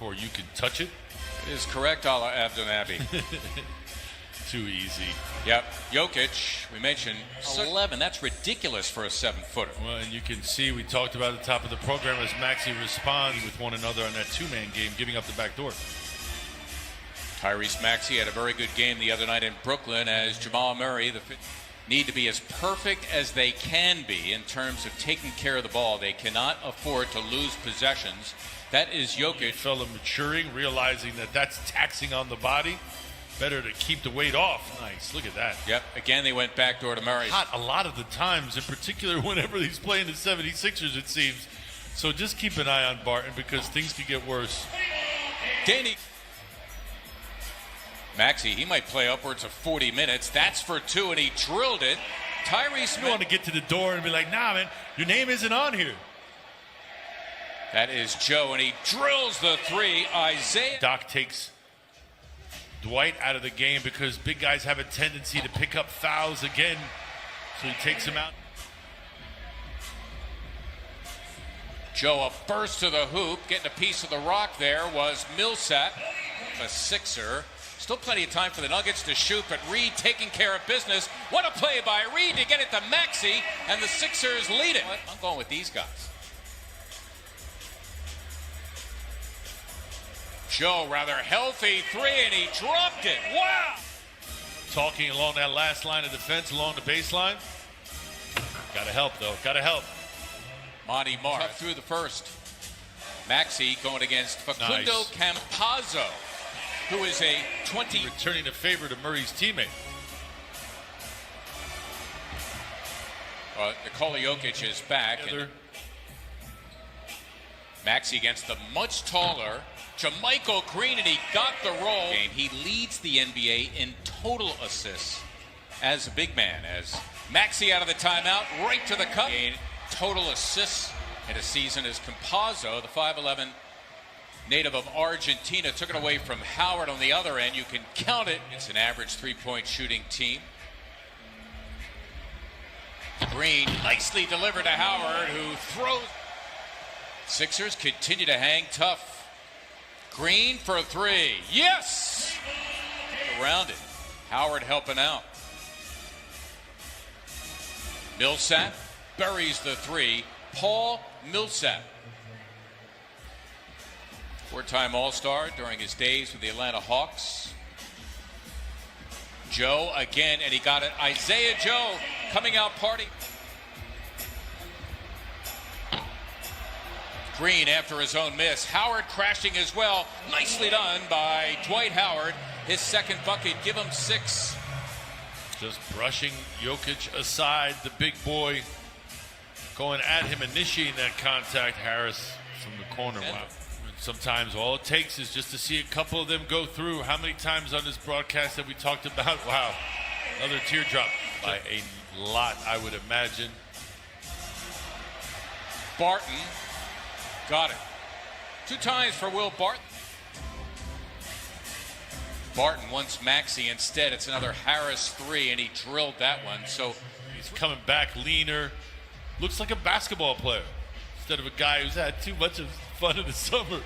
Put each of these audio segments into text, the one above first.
before you can touch it. It is correct, a la Abdelnaby. Too easy. Yep. Jokic, we mentioned 11. That's ridiculous for a 7-footer. Well, and you can see we talked about at the top of the program as Maxey responds with one another on that two-man game, giving up the back door. Tyrese Maxey had a very good game the other night in Brooklyn as Jamal Murray need to be as perfect as they can be in terms of taking care of the ball. They cannot afford to lose possessions. That is Jokic. Fella maturing, realizing that that's taxing on the body. Better to keep the weight off. Nice. Look at that. Yep. Again, they went backdoor to Murray. Hot a lot of the times, in particular whenever he's playing the 76ers, it seems. So just keep an eye on Barton because things could get worse. Danny. Maxey, he might play upwards of 40 minutes. That's for 2, and he drilled it. Tyrese. You want to get to the door and be like, nah, man, your name isn't on here. That is Joe, and he drills the 3. Isaiah. Doc takes Dwight out of the game because big guys have a tendency to pick up fouls again. So he takes him out. Joe, a burst to the hoop. Getting a piece of the rock there was Millsap, a Sixer. Still plenty of time for the Nuggets to shoot, but Reed taking care of business. What a play by Reed to get it to Maxey, and the Sixers lead it. I'm going with these guys. Joe, rather healthy 3, and he dropped it. Wow! Talking along that last line of defense, along the baseline. Gotta help, though. Gotta help. Monty Marr through the first. Maxey going against Facundo Campazzo, who is a 20. Returning the favor to Murray's teammate. Nikola Jokic is back. And Maxey against the much taller Jermichael Green, and he got the roll. He leads the NBA in total assists as a big man. As Maxey out of the timeout, right to the cup. Total assists in a season as Campazzo, the 5'11" native of Argentina, took it away from Howard on the other end. You can count it. It's an average three-point shooting team. Green nicely delivered to Howard, who throws. Sixers continue to hang tough. Green for a 3. Yes! Around it. Howard helping out. Millsap buries the 3. Paul Millsap. Four-time All-Star during his days with the Atlanta Hawks. Joe again, and he got it. Isaiah Joe coming out party. Green after his own miss. Howard crashing as well. Nicely done by Dwight Howard. His second bucket, give him 6. Just brushing Jokic aside, the big boy going at him, initiating that contact. Harris from the corner. Wow. Sometimes all it takes is just to see a couple of them go through. How many times on this broadcast have we talked about, wow, another teardrop? By a lot, I would imagine. Barton got it. 2 times for Will Barton. Barton wants Maxey instead. It's another Harris 3, and he drilled that one. So he's coming back leaner. Looks like a basketball player instead of a guy who's had too much of fun in the summer.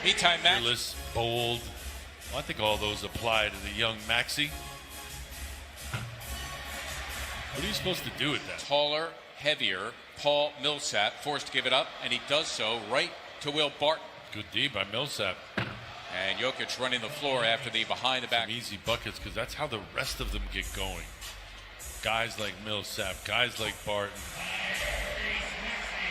Meantime, Fearless, bold. Well, I think all those apply to the young Maxey. What are you supposed to do with that? Taller, heavier, Paul Millsap forced to give it up, and he does so right to Will Barton. Good D by Millsap. And Jokic running the floor after the behind-the-back. Some easy buckets, because that's how the rest of them get going. Guys like Millsap, guys like Barton.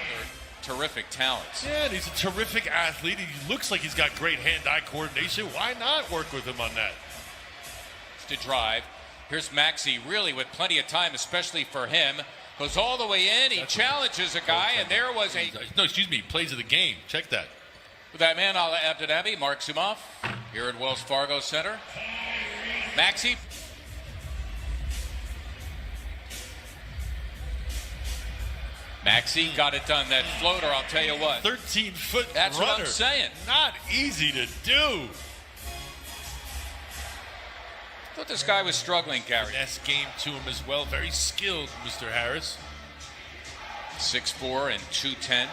They're terrific talents. Yeah, and he's a terrific athlete. He looks like he's got great hand-eye coordination. Why not work with him on that? To drive. Here's Maxey really with plenty of time, especially for him. Goes all the way in. He challenges a guy, and there was a... No, excuse me. Plays of the game. Check that. With that man, a la Abdelnaby, Mark Sumoff, here at Wells Fargo Center. Maxey. Maxey got it done. That floater, I'll tell you what. 13-foot That's runner. what I'm saying. Not easy to do. I thought this guy was struggling, Gary. Finesse game to him as well. Very skilled, Mr. Harris. 6'4" and 210.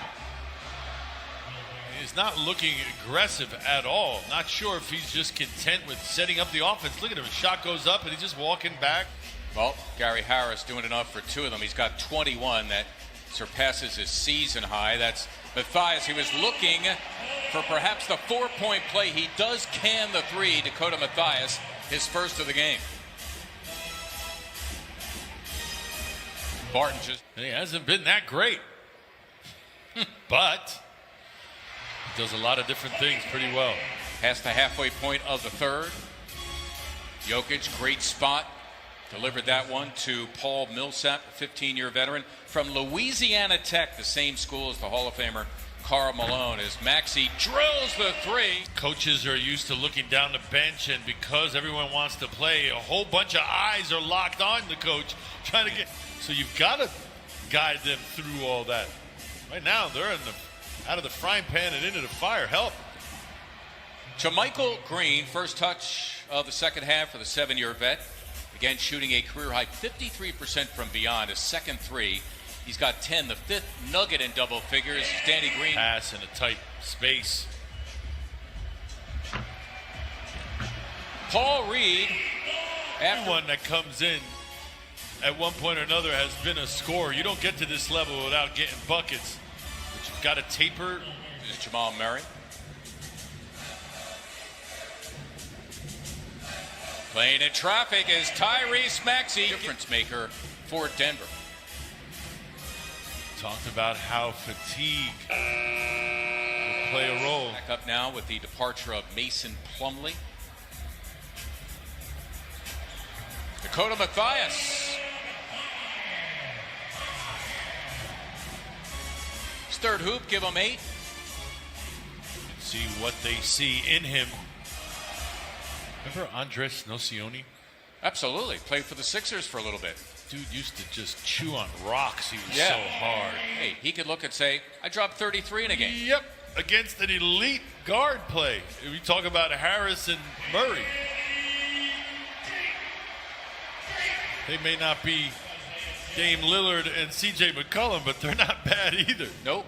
He's not looking aggressive at all. Not sure if he's just content with setting up the offense. Look at him. His shot goes up and he's just walking back. Well, Gary Harris doing enough for 2 of them. He's got 21. That surpasses his season high. That's Matthias. He was looking for perhaps the 4-point play. He does can the 3. Dakota Matthias, his first of the game. Barton just... He hasn't been that great. But he does a lot of different things pretty well. Past the halfway point of the third. Jokic, great spot. Delivered that one to Paul Millsap, a 15-year veteran from Louisiana Tech, the same school as the Hall of Famer Karl Malone, as Maxey drills the 3. Coaches are used to looking down the bench, and because everyone wants to play, a whole bunch of eyes are locked on the coach trying to get. So you've got to guide them through all that. Right now, they're out of the frying pan and into the fire. Help. JaMychal Green, first touch of the second half for the 7-year vet. Again, shooting a career-high 53% from beyond. His second 3. He's got 10, the 5th nugget in double figures. Danny Green. Pass in a tight space. Paul Reed. Everyone that comes in at one point or another has been a scorer. You don't get to this level without getting buckets. But you've got to taper. This is Jamal Murray. Playing in traffic is Tyrese Maxey, difference maker for Denver. Talked about how fatigue will play a role. Back up now with the departure of Mason Plumlee. Dakota Matthias. His third hoop, give him 8. See what they see in him. Remember Andres Nocioni? Absolutely. Played for the Sixers for a little bit. Dude used to just chew on rocks. He was Yeah. so hard. Hey, he could look and say, I dropped 33 in a game. Yep, against an elite guard play. We talk about Harris and Murray. They may not be Dame Lillard and C.J. McCollum, but they're not bad either. Nope.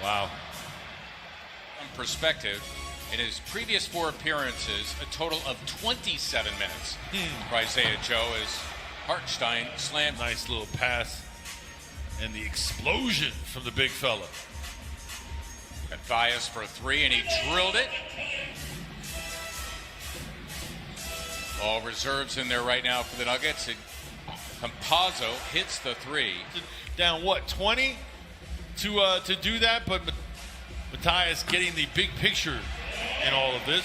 Wow. From perspective, in his previous 4 appearances, a total of 27 minutes for Isaiah Joe as Hartenstein slammed. Nice little pass. And the explosion from the big fella. Matthias for 3, and he drilled it. All reserves in there right now for the Nuggets. And Campazzo hits the 3. Down what, 20 to do that, but Matthias getting the big picture in all of this.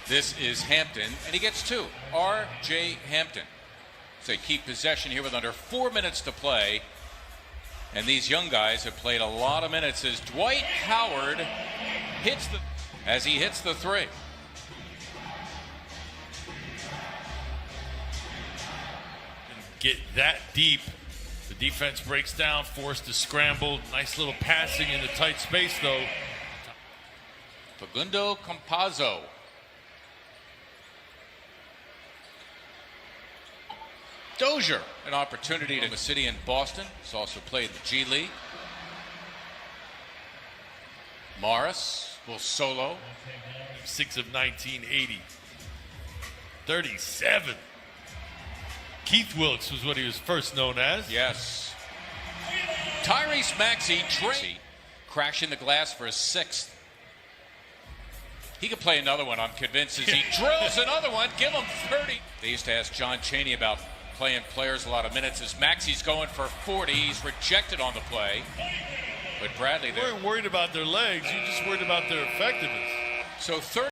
This is Hampton, and he gets 2. R.J. Hampton. So they keep possession here with under 4 minutes to play. And these young guys have played a lot of minutes as Dwight Howard hits the 3. Get that deep. The defense breaks down, forced to scramble. Nice little passing in the tight space, though. Facundo Campazzo. Dozier, an opportunity to the city in Boston. He's also played the G League. Morris will solo. 6 of 1980. 37. Keith Wilkes was what he was first known as. Yes. Tyrese Maxey crashing the glass for his 6th. He could play another one, I'm convinced, as he drills another one. Give him 30. They used to ask John Chaney about playing players a lot of minutes. As Maxey's going for 40, he's rejected on the play. But Bradley, You weren't worried about their legs. You just worried about their effectiveness. So 30.